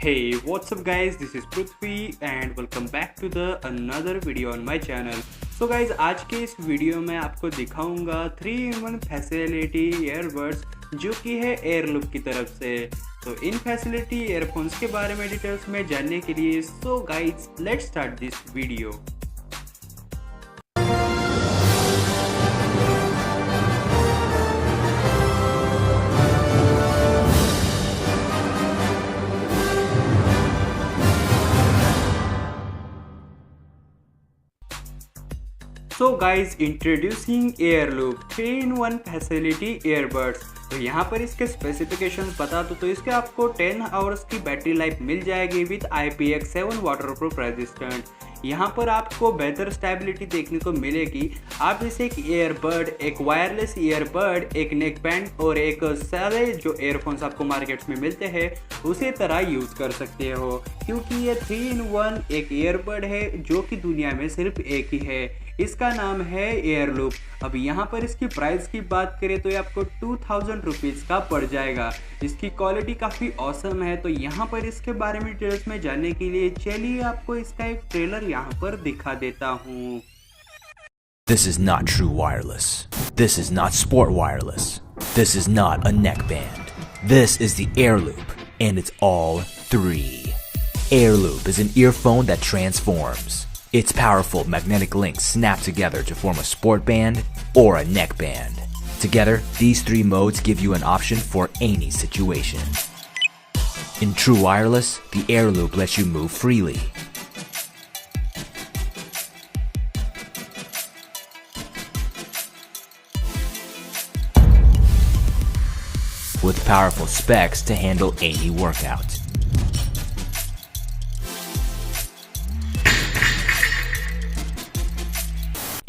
Hey, what's up guys, this is Pruthvi and welcome back to the another video on my channel. So guys, आज के इस video में आपको दिखाऊंगा 3-in-1 facility earbuds जो कि है एयरलूप की तरफ से। तो इन फैसिलिटी ईयरफोन्स के बारे में डिटेल्स में जानने के लिए so guys let's start this video. So guys introducing Airloop 3-in-1 facility earbuds. तो यहाँ पर इसके स्पेसिफिकेशंस बता दूँ तो इसके आपको 10 आवर्स की बैटरी लाइफ मिल जाएगी विद IPX7 वाटरप्रूफ रेजिस्टेंट। यहाँ पर आपको बेहतर स्टेबिलिटी देखने को मिलेगी। आप इसे एक ईयरबड, एक वायरलेस ईयरबड, एक नेकबैंड और एक सारे जो एयरफोन्स आपको मार्केट्स में मिलते हैं उसी तरह यूज़ कर सकते हो, क्योंकि ये 3-in-1 एक ईयरबड है जो कि दुनिया में सिर्फ एक ही है। इसका नाम है एयरलूप। अब यहाँ पर इसकी प्राइस की बात करें तो ये आपको 2000 रुपीज़ का पड़ जाएगा। इसकी क्वालिटी काफ़ी ऑसम है। तो यहाँ पर इसके बारे में डिटेल्स में जानने के लिए चलिए आपको इसका एक ट्रेलर यहाँ पर दिखा देता हूँ। This is not true wireless. This is not sport wireless. This is not a neckband. This is the Airloop, and it's all three. Airloop is an earphone that transforms. Its powerful magnetic links snap together to form a sport band or a neckband. Together, these three modes give you an option for any situation. In true wireless, the Airloop lets you move freely. With powerful specs to handle any workout.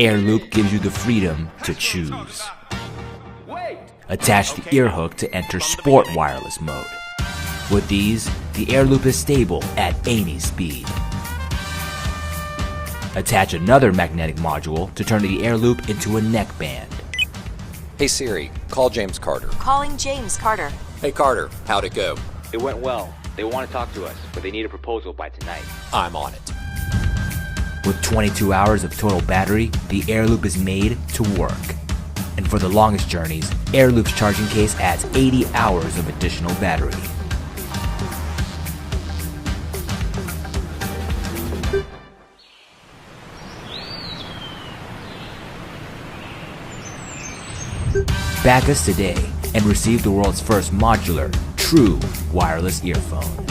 Airloop gives you the freedom to choose. Attach the ear hook to enter sport wireless mode. With these, the Airloop is stable at any speed. Attach another magnetic module to turn the Airloop into a neckband. Hey Siri, call James Carter. Calling James Carter. Hey Carter, how'd it go? It went well. They want to talk to us, but they need a proposal by tonight. I'm on it. With 22 hours of total battery, the Airloop is made to work. And for the longest journeys, Airloop's charging case adds 80 hours of additional battery. Back us today and receive the world's first modular, true wireless earphone.